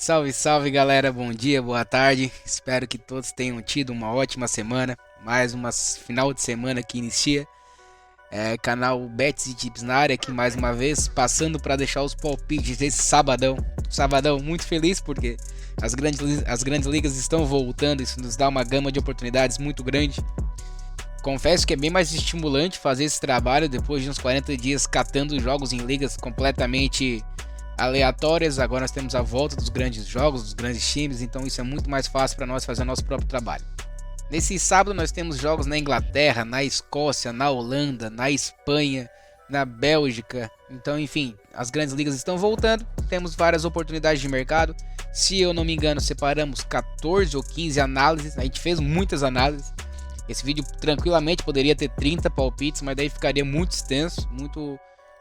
Salve, salve galera, bom dia, boa tarde. Espero que todos tenham tido uma ótima semana. Mais uma final de semana que inicia. Canal Bets e Tips na área aqui mais uma vez, passando para deixar os palpites desse sabadão. Sabadão muito feliz porque as grandes ligas estão voltando. Isso nos dá uma gama de oportunidades muito grande. Confesso que é bem mais estimulante fazer esse trabalho depois de uns 40 dias catando jogos em ligas completamente aleatórias. Agora nós temos a volta dos grandes jogos, dos grandes times, então isso é muito mais fácil para nós fazer o nosso próprio trabalho. Nesse sábado nós temos jogos na Inglaterra, na Escócia, na Holanda, na Espanha, na Bélgica. Então, enfim, as grandes ligas estão voltando, temos várias oportunidades de mercado. Se eu não me engano, separamos 14 ou 15 análises, a gente fez muitas análises. Esse vídeo tranquilamente poderia ter 30 palpites, mas daí ficaria muito extenso,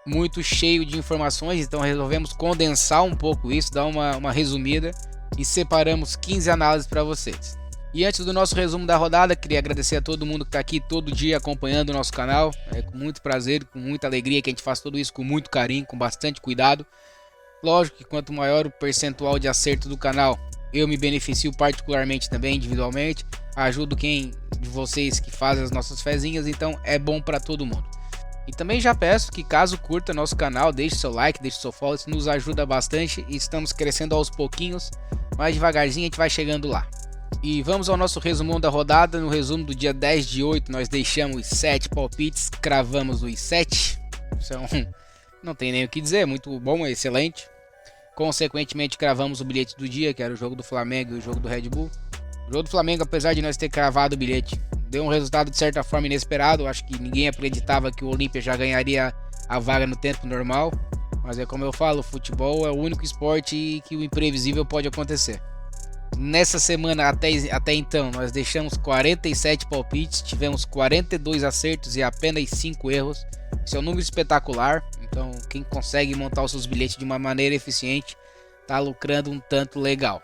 muito cheio de informações, então resolvemos condensar um pouco isso, dar uma resumida e separamos 15 análises para vocês. E antes do nosso resumo da rodada, queria agradecer a todo mundo que está aqui todo dia acompanhando o nosso canal. É com muito prazer, com muita alegria que a gente faz tudo isso com muito carinho, com bastante cuidado. Lógico que quanto maior o percentual de acerto do canal, eu me beneficio particularmente também, individualmente. Ajudo quem de vocês que faz as nossas fezinhas, então é bom para todo mundo. E também já peço que caso curta nosso canal, deixe seu like, deixe seu follow, isso nos ajuda bastante e estamos crescendo aos pouquinhos, mas devagarzinho a gente vai chegando lá. E vamos ao nosso resumão da rodada. No resumo do dia 10 de 8 nós deixamos 7 palpites, cravamos os 7, não tem nem o que dizer, muito bom, excelente. Consequentemente cravamos o bilhete do dia, que era o jogo do Flamengo e o jogo do Red Bull. O jogo do Flamengo, apesar de nós ter cravado o bilhete, deu um resultado de certa forma inesperado. Acho que ninguém acreditava que o Olímpia já ganharia a vaga no tempo normal. Mas é como eu falo, o futebol é o único esporte que o imprevisível pode acontecer. Nessa semana até então nós deixamos 47 palpites, tivemos 42 acertos e apenas 5 erros. Isso é um número espetacular, então quem consegue montar os seus bilhetes de uma maneira eficiente está lucrando um tanto legal.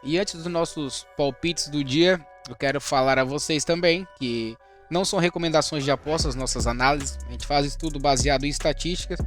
E antes dos nossos palpites do dia, eu quero falar a vocês também que não são recomendações de apostas nossas análises. A gente faz isso tudo baseado em estatísticas,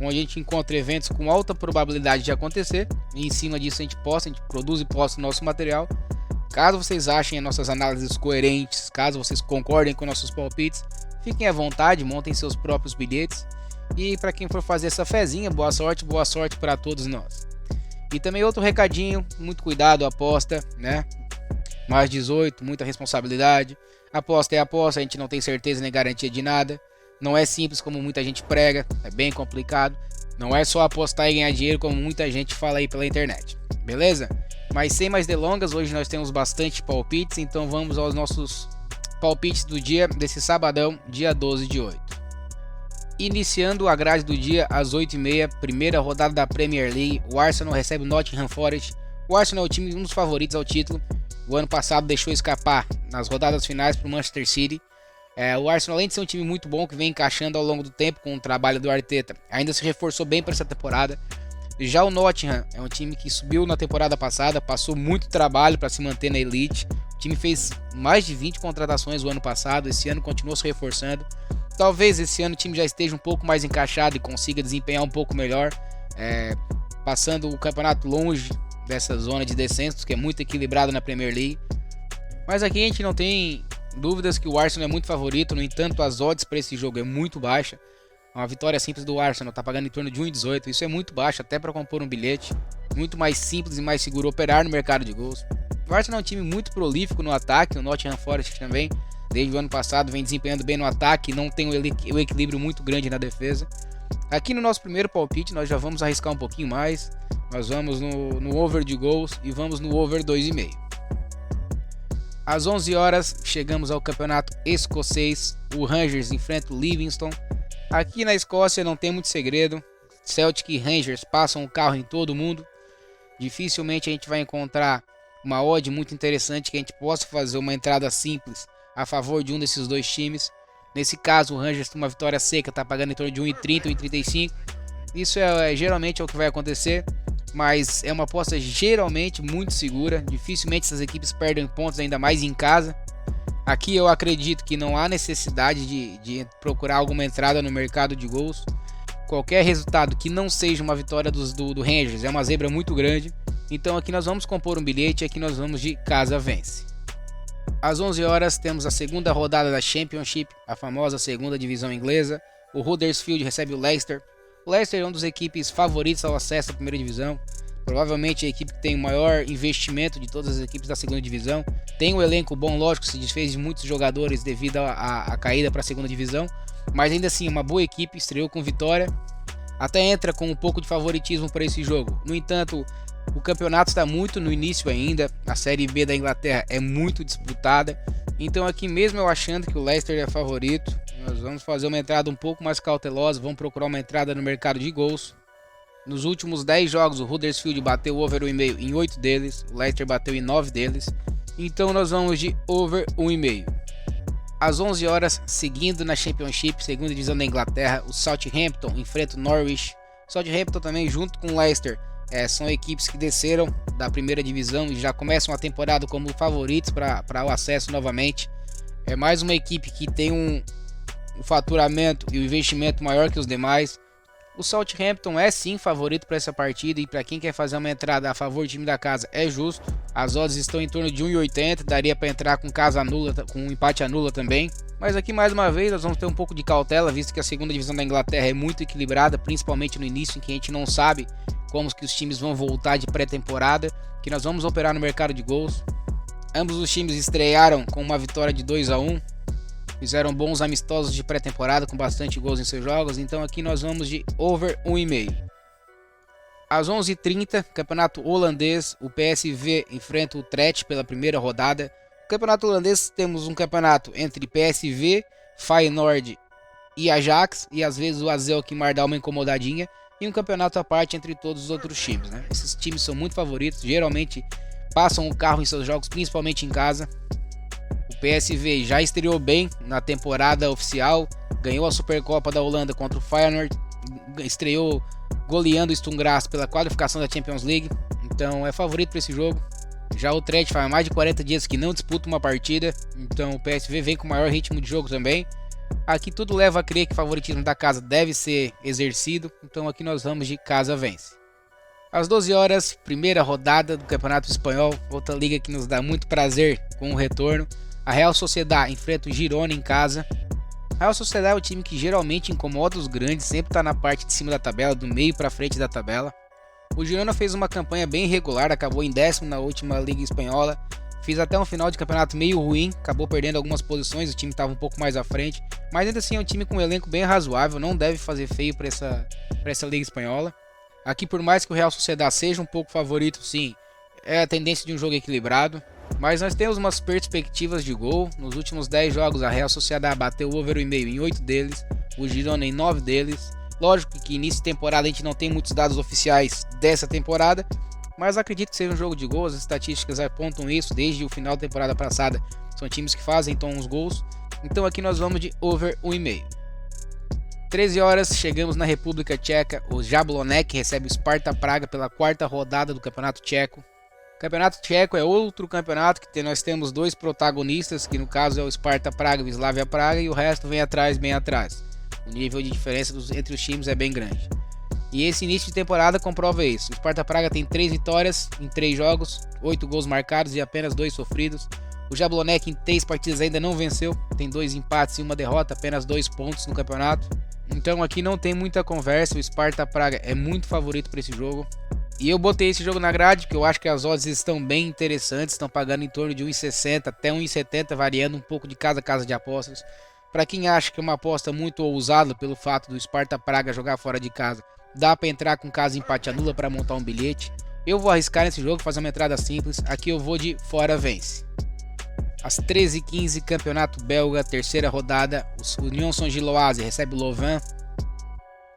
onde a gente encontra eventos com alta probabilidade de acontecer e em cima disso a gente produz e posta o nosso material. Caso vocês achem as nossas análises coerentes, caso vocês concordem com nossos palpites, fiquem à vontade, montem seus próprios bilhetes. E para quem for fazer essa fezinha, boa sorte para todos nós. E também outro recadinho, muito cuidado, aposta, né? Mais 18, muita responsabilidade. Aposta é aposta, a gente não tem certeza nem garantia de nada. Não é simples como muita gente prega, é bem complicado. Não é só apostar e ganhar dinheiro como muita gente fala aí pela internet, beleza? Mas sem mais delongas, hoje nós temos bastante palpites, então vamos aos nossos palpites do dia desse sabadão, dia 12 de 8. Iniciando a grade do dia às 8h30, primeira rodada da Premier League, o Arsenal recebe o Nottingham Forest. O Arsenal é o time, um dos favoritos ao título. O ano passado deixou escapar nas rodadas finais para o Manchester City. O Arsenal, além de ser um time muito bom que vem encaixando ao longo do tempo com o trabalho do Arteta, ainda se reforçou bem para essa temporada. Já o Nottingham é um time que subiu na temporada passada, passou muito trabalho para se manter na elite. O time fez mais de 20 contratações o ano passado, esse ano continuou se reforçando. Talvez esse ano o time já esteja um pouco mais encaixado e consiga desempenhar um pouco melhor, passando o campeonato longe dessa zona de descensos, que é muito equilibrado na Premier League. Mas aqui a gente não tem dúvidas que o Arsenal é muito favorito, no entanto as odds para esse jogo é muito baixa. Uma vitória simples do Arsenal está pagando em torno de 1,18, isso é muito baixo até para compor um bilhete. Muito mais simples e mais seguro operar no mercado de gols. O Arsenal é um time muito prolífico no ataque, o Nottingham Forest também. Desde o ano passado vem desempenhando bem no ataque, não tem o equilíbrio muito grande na defesa. Aqui no nosso primeiro palpite nós já vamos arriscar um pouquinho mais. Nós vamos no over de gols e vamos no over 2,5. Às 11 horas chegamos ao campeonato escocês. O Rangers enfrenta o Livingston. Aqui na Escócia não tem muito segredo. Celtic e Rangers passam o carro em todo mundo. Dificilmente a gente vai encontrar uma odd muito interessante que a gente possa fazer uma entrada simples a favor de um desses dois times. Nesse caso o Rangers tem uma vitória seca, está pagando em torno de 1,30, 1,35. Isso geralmente é o que vai acontecer, mas é uma aposta geralmente muito segura. Dificilmente essas equipes perdem pontos, ainda mais em casa. Aqui eu acredito que não há necessidade de procurar alguma entrada no mercado de gols. Qualquer resultado que não seja uma vitória do Rangers é uma zebra muito grande. Então aqui nós vamos compor um bilhete, aqui nós vamos de casa vence. Às 11 horas temos a segunda rodada da Championship, a famosa segunda divisão inglesa. O Huddersfield recebe o Leicester. O Leicester é uma das equipes favoritas ao acesso à primeira divisão. Provavelmente a equipe que tem o maior investimento de todas as equipes da segunda divisão. Tem um elenco bom, lógico, se desfez de muitos jogadores devido à caída para a segunda divisão. Mas ainda assim, uma boa equipe, estreou com vitória. Até entra com um pouco de favoritismo para esse jogo. No entanto, o campeonato está muito no início ainda. A Série B da Inglaterra é muito disputada. Então aqui mesmo eu achando que o Leicester é favorito, nós vamos fazer uma entrada um pouco mais cautelosa. Vamos procurar uma entrada no mercado de gols. Nos últimos 10 jogos, o Huddersfield bateu o over 1,5 em 8 deles. O Leicester bateu em 9 deles. Então nós vamos de over 1,5. Às 11 horas, seguindo na Championship, segunda divisão da Inglaterra, o Southampton enfrenta o Norwich. Southampton também junto com o Leicester são equipes que desceram da primeira divisão e já começam a temporada como favoritos para o acesso novamente. É mais uma equipe que tem um faturamento e um investimento maior que os demais. O Southampton é sim favorito para essa partida e para quem quer fazer uma entrada a favor do time da casa é justo. As odds estão em torno de 1,80, daria para entrar com casa nula, com um empate a nula também. Mas aqui mais uma vez nós vamos ter um pouco de cautela, visto que a segunda divisão da Inglaterra é muito equilibrada, principalmente no início em que a gente não sabe como que os times vão voltar de pré-temporada, que nós vamos operar no mercado de gols. Ambos os times estrearam com uma vitória de 2-1. Fizeram bons amistosos de pré-temporada com bastante gols em seus jogos, então aqui nós vamos de over 1,5. Às 11h30, campeonato holandês, o PSV enfrenta o Utrecht pela primeira rodada. No campeonato holandês temos um campeonato entre PSV, Feyenoord e Ajax, e às vezes o AZ Alkmaar dá uma incomodadinha, e um campeonato à parte entre todos os outros times, né? Esses times são muito favoritos, geralmente passam o carro em seus jogos, principalmente em casa. O PSV já estreou bem na temporada oficial, ganhou a Supercopa da Holanda contra o Feyenoord, estreou goleando o Sturm Graz pela qualificação da Champions League, então é favorito para esse jogo. Já o Utrecht faz mais de 40 dias que não disputa uma partida, então o PSV vem com maior ritmo de jogo também. Aqui tudo leva a crer que o favoritismo da casa deve ser exercido, então aqui nós vamos de casa vence. Às 12 horas, primeira rodada do Campeonato Espanhol, outra liga que nos dá muito prazer com o retorno. A Real Sociedad enfrenta o Girona em casa. A Real Sociedad é o time que geralmente incomoda os grandes, sempre está na parte de cima da tabela, do meio para frente da tabela. O Girona fez uma campanha bem irregular, acabou em 10º na última Liga Espanhola. Fez até um final de campeonato meio ruim, acabou perdendo algumas posições, o time estava um pouco mais à frente. Mas ainda assim é um time com um elenco bem razoável, não deve fazer feio para essa Liga Espanhola. Aqui, por mais que o Real Sociedad seja um pouco favorito, sim, é a tendência de um jogo equilibrado. Mas nós temos umas perspectivas de gol. Nos últimos 10 jogos a Real Sociedad bateu o over 1,5 em 8 deles, o Girona em 9 deles. Lógico que início de temporada a gente não tem muitos dados oficiais dessa temporada, mas acredito que seja um jogo de gols. As estatísticas apontam isso desde o final da temporada passada. São times que fazem então os gols. Então aqui nós vamos de over 1,5. 13 horas, chegamos na República Tcheca. O Jablonec recebe o Sparta Praga pela quarta rodada do Campeonato Tcheco. O Campeonato Tcheco é outro campeonato que nós temos dois protagonistas, que no caso é o Sparta Praga e o Slavia Praga, e o resto vem atrás, bem atrás. O nível de diferença entre os times é bem grande. E esse início de temporada comprova isso. O Sparta Praga tem 3 vitórias em 3 jogos, 8 gols marcados e apenas 2 sofridos. O Jablonec em 3 partidas ainda não venceu, tem 2 empates e 1 derrota, apenas 2 pontos no campeonato. Então aqui não tem muita conversa, o Sparta Praga é muito favorito para esse jogo. E eu botei esse jogo na grade porque eu acho que as odds estão bem interessantes, estão pagando em torno de 1,60 até 1,70, variando um pouco de casa a casa de apostas. Para quem acha que é uma aposta muito ousada pelo fato do Sparta Praga jogar fora de casa, dá para entrar com casa empate a nula para montar um bilhete. Eu vou arriscar nesse jogo, fazer uma entrada simples, aqui eu vou de fora vence. Às 13h15, campeonato belga, terceira rodada, o Union Saint-Gilloise recebe o Louvain.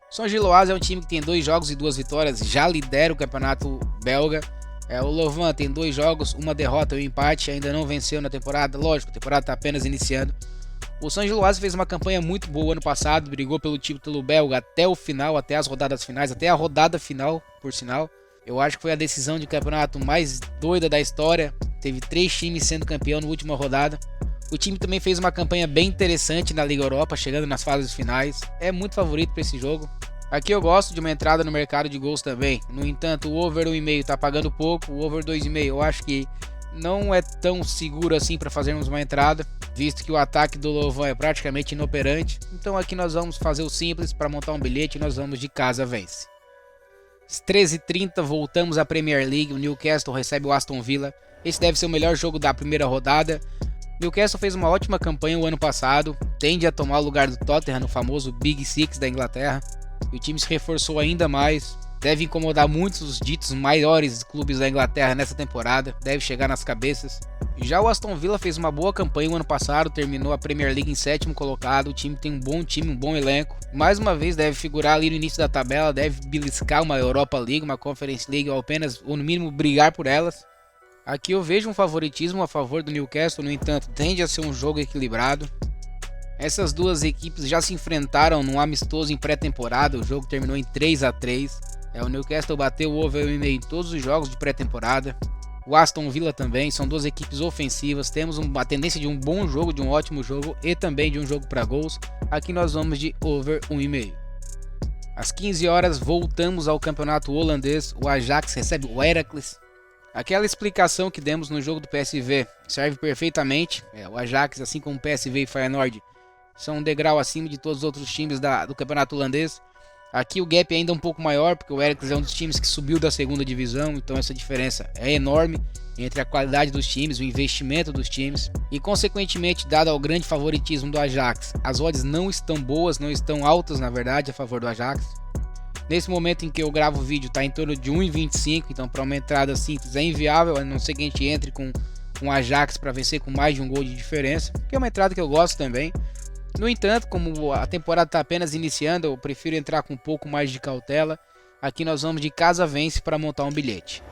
Saint-Gilloise é um time que tem 2 jogos e 2 vitórias, já lidera o campeonato belga. O Louvain tem 2 jogos, 1 derrota e 1 empate, ainda não venceu na temporada. Lógico, a temporada está apenas iniciando. O Saint-Gilloise fez uma campanha muito boa ano passado, brigou pelo título belga até o final, até as rodadas finais, até a rodada final, por sinal. Eu acho que foi a decisão de campeonato mais doida da história. Teve 3 times sendo campeão na última rodada. O time também fez uma campanha bem interessante na Liga Europa, chegando nas fases finais. É muito favorito para esse jogo. Aqui eu gosto de uma entrada no mercado de gols também. No entanto, o over 1,5 tá pagando pouco, o over 2,5 eu acho que não é tão seguro assim para fazermos uma entrada, visto que o ataque do Louvain é praticamente inoperante. Então aqui nós vamos fazer o simples para montar um bilhete e nós vamos de casa vence. Às 13h30 voltamos à Premier League, o Newcastle recebe o Aston Villa. Esse deve ser o melhor jogo da primeira rodada. Newcastle fez uma ótima campanha o ano passado, tende a tomar o lugar do Tottenham no famoso Big Six da Inglaterra. E o time se reforçou ainda mais, deve incomodar muitos dos ditos maiores clubes da Inglaterra nessa temporada, deve chegar nas cabeças. Já o Aston Villa fez uma boa campanha o ano passado, terminou a Premier League em 7º colocado, o time tem um bom elenco. Mais uma vez deve figurar ali no início da tabela, deve beliscar uma Europa League, uma Conference League ou apenas, ou no mínimo, brigar por elas. Aqui eu vejo um favoritismo a favor do Newcastle, no entanto, tende a ser um jogo equilibrado. Essas duas equipes já se enfrentaram num amistoso em pré-temporada, o jogo terminou em 3-3. O Newcastle bateu o over 1,5 em todos os jogos de pré-temporada. O Aston Villa também, são duas equipes ofensivas, temos uma tendência de um bom jogo, de um ótimo jogo e também de um jogo para gols. Aqui nós vamos de over 1,5. Às 15 horas voltamos ao campeonato holandês, o Ajax recebe o Heracles. Aquela explicação que demos no jogo do PSV serve perfeitamente, o Ajax, assim como o PSV e Feyenoord, são um degrau acima de todos os outros times do campeonato holandês. Aqui o gap é ainda um pouco maior, porque o Heracles é um dos times que subiu da segunda divisão, então essa diferença é enorme entre a qualidade dos times, o investimento dos times e, consequentemente, dado ao grande favoritismo do Ajax, as odds não estão boas, não estão altas na verdade a favor do Ajax. Nesse momento em que eu gravo o vídeo está em torno de 1,25, então para uma entrada simples é inviável, a não ser que a gente entre com um Ajax para vencer com mais de um gol de diferença, que é uma entrada que eu gosto também. No entanto, como a temporada está apenas iniciando, eu prefiro entrar com um pouco mais de cautela. Aqui nós vamos de casa vence para montar um bilhete.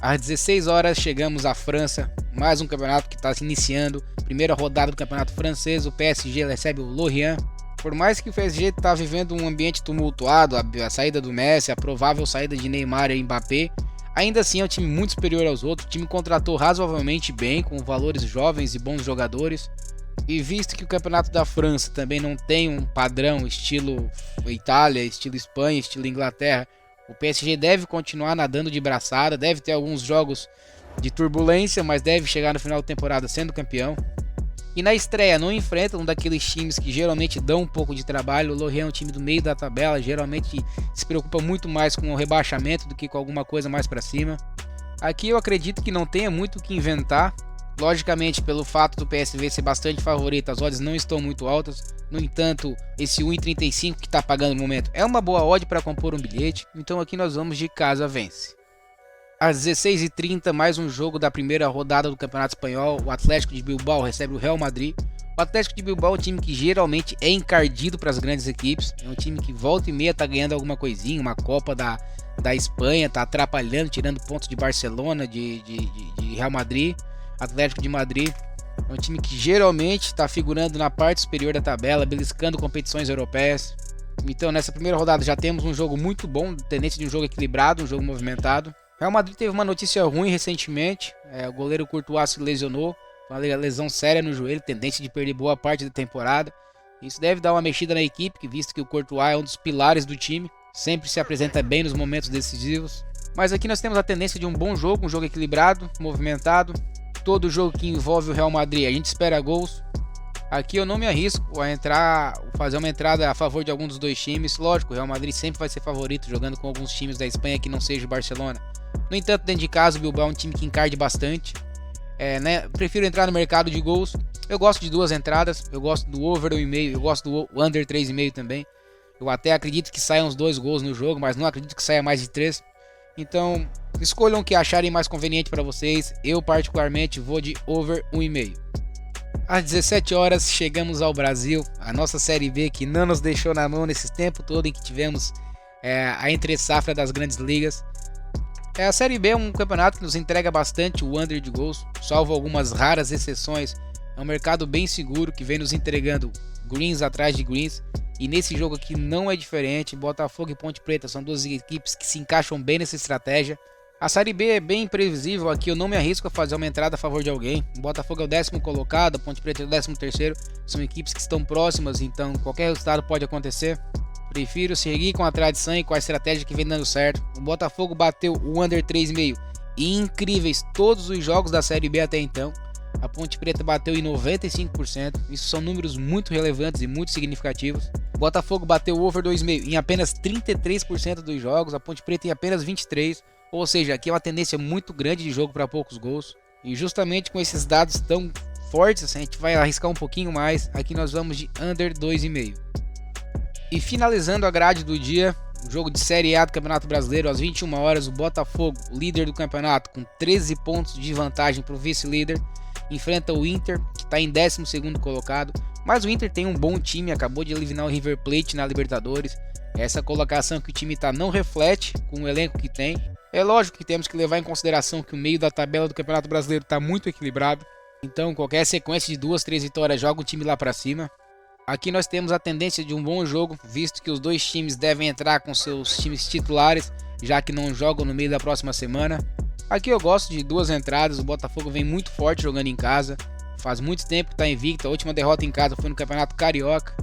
Às 16 horas chegamos à França, mais um campeonato que está se iniciando. Primeira rodada do campeonato francês, o PSG recebe o Lorient. Por mais que o PSG está vivendo um ambiente tumultuado, a saída do Messi, a provável saída de Neymar e Mbappé, ainda assim é um time muito superior aos outros. O time contratou razoavelmente bem, com valores jovens e bons jogadores. E visto que o campeonato da França também não tem um padrão estilo Itália, estilo Espanha, estilo Inglaterra, o PSG deve continuar nadando de braçada, deve ter alguns jogos de turbulência, mas deve chegar no final da temporada sendo campeão. E na estreia não enfrenta um daqueles times que geralmente dão um pouco de trabalho. O Lorient é um time do meio da tabela, geralmente se preocupa muito mais com o rebaixamento do que com alguma coisa mais para cima. Aqui eu acredito que não tenha muito o que inventar. Logicamente, pelo fato do PSV ser bastante favorito, as odds não estão muito altas. No entanto, esse 1,35 que está pagando no momento é uma boa odd para compor um bilhete. Então aqui nós vamos de casa vence. Às 16h30, mais um jogo da primeira rodada do Campeonato Espanhol. O Atlético de Bilbao recebe o Real Madrid. O Atlético de Bilbao é um time que geralmente é encardido para as grandes equipes. É um time que volta e meia está ganhando alguma coisinha, uma Copa da Espanha, está atrapalhando, tirando pontos de Barcelona, de Real Madrid. Atlético de Madrid é um time que geralmente está figurando na parte superior da tabela, beliscando competições europeias. Então nessa primeira rodada já temos um jogo muito bom, tendência de um jogo equilibrado, um jogo movimentado. Real Madrid teve uma notícia ruim recentemente, o goleiro Courtois se lesionou, uma lesão séria no joelho, tendência de perder boa parte da temporada. Isso deve dar uma mexida na equipe, visto que o Courtois é um dos pilares do time, sempre se apresenta bem nos momentos decisivos. Mas aqui nós temos a tendência de um bom jogo, um jogo equilibrado, movimentado. Todo jogo que envolve o Real Madrid, a gente espera gols. Aqui eu não me arrisco a fazer uma entrada a favor de algum dos dois times. Lógico, o Real Madrid sempre vai ser favorito jogando com alguns times da Espanha que não seja o Barcelona. No entanto, dentro de casa, o Bilbao é um time que encarde bastante. Prefiro entrar no mercado de gols. Eu gosto de duas entradas, eu gosto do over 1,5, eu gosto do under 3,5 também. Eu até acredito que saiam os 2 gols no jogo, mas não acredito que saia mais de 3. Então, escolham o que acharem mais conveniente para vocês. Eu particularmente vou de over 1,5. Às 17 horas chegamos ao Brasil, a nossa Série B que não nos deixou na mão nesse tempo todo em que tivemos a entre-safra das grandes ligas. A Série B é um campeonato que nos entrega bastante o under de gols, salvo algumas raras exceções. É um mercado bem seguro que vem nos entregando greens atrás de greens. E nesse jogo aqui não é diferente. Botafogo e Ponte Preta são duas equipes que se encaixam bem nessa estratégia. A Série B é bem imprevisível, aqui eu não me arrisco a fazer uma entrada a favor de alguém. O Botafogo é o 10º colocado, a Ponte Preta é o 13º. São equipes que estão próximas, então qualquer resultado pode acontecer. Prefiro seguir com a tradição e com a estratégia que vem dando certo. O Botafogo bateu o under 3,5 em incríveis todos os jogos da Série B até então. A Ponte Preta bateu em 95%. Isso são números muito relevantes e muito significativos. O Botafogo bateu o over 2,5 em apenas 33% dos jogos. A Ponte Preta em apenas 23%. Ou seja, aqui é uma tendência muito grande de jogo para poucos gols. E justamente com esses dados tão fortes, a gente vai arriscar um pouquinho mais. Aqui nós vamos de under 2,5. E finalizando a grade do dia, o jogo de Série A do Campeonato Brasileiro, às 21 horas, o Botafogo, líder do campeonato, com 13 pontos de vantagem para o vice-líder, enfrenta o Inter, que está em 12º colocado. Mas o Inter tem um bom time, acabou de eliminar o River Plate na Libertadores. Essa colocação que o time está não reflete com o elenco que tem. É lógico que temos que levar em consideração que o meio da tabela do Campeonato Brasileiro está muito equilibrado. Então qualquer sequência de 2, 3 vitórias joga o time lá para cima. Aqui nós temos a tendência de um bom jogo, visto que os dois times devem entrar com seus times titulares, já que não jogam no meio da próxima semana. Aqui eu gosto de 2 entradas, o Botafogo vem muito forte jogando em casa. Faz muito tempo que está invicto, a última derrota em casa foi no Campeonato Carioca.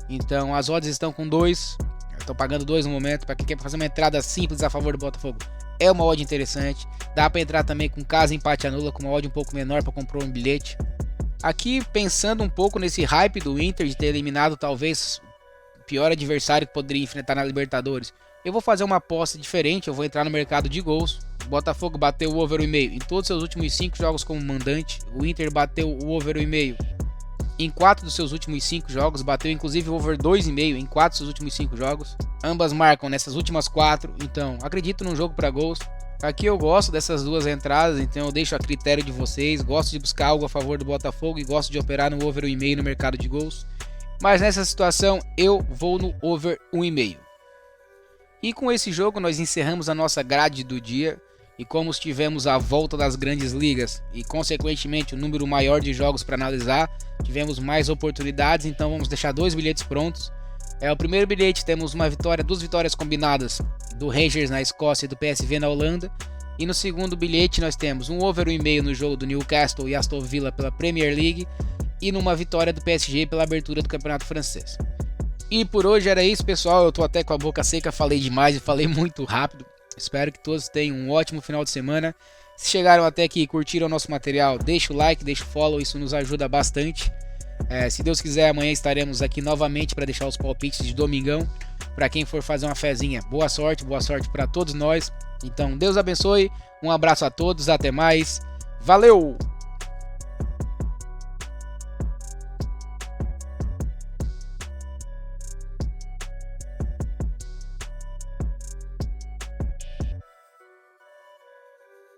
Então as odds estão com 2, estou pagando 2 no momento, para quem quer fazer uma entrada simples a favor do Botafogo. É uma odd interessante, dá para entrar também com casa empate anula, com uma odd um pouco menor para comprar um bilhete. Aqui pensando um pouco nesse hype do Inter de ter eliminado talvez o pior adversário que poderia enfrentar na Libertadores, eu vou fazer uma aposta diferente, eu vou entrar no mercado de gols. O Botafogo bateu o over 1,5 em todos os seus últimos 5 jogos como mandante, o Inter bateu o over 1,5 em 4 dos seus últimos 5 jogos, bateu inclusive o over 2,5 em 4 dos seus últimos 5 jogos. Ambas marcam nessas últimas 4, então acredito num jogo para gols. Aqui eu gosto dessas 2 entradas, então eu deixo a critério de vocês. Gosto de buscar algo a favor do Botafogo e gosto de operar no over 1,5 no mercado de gols. Mas nessa situação eu vou no over 1,5. E com esse jogo nós encerramos a nossa grade do dia. E como tivemos a volta das grandes ligas e consequentemente um número maior de jogos para analisar, tivemos mais oportunidades, então vamos deixar 2 bilhetes prontos. O primeiro bilhete temos uma vitória, 2 vitórias combinadas do Rangers na Escócia e do PSV na Holanda. E no segundo bilhete nós temos um over 1,5 no jogo do Newcastle e Aston Villa pela Premier League e numa vitória do PSG pela abertura do Campeonato Francês. E por hoje era isso, pessoal. Eu tô até com a boca seca, falei demais e falei muito rápido. Espero que todos tenham um ótimo final de semana. Se chegaram até aqui e curtiram o nosso material, deixa o like, deixa o follow, isso nos ajuda bastante. Se Deus quiser, amanhã estaremos aqui novamente para deixar os palpites de domingão. Para quem for fazer uma fezinha, boa sorte para todos nós. Então, Deus abençoe, um abraço a todos, até mais, valeu!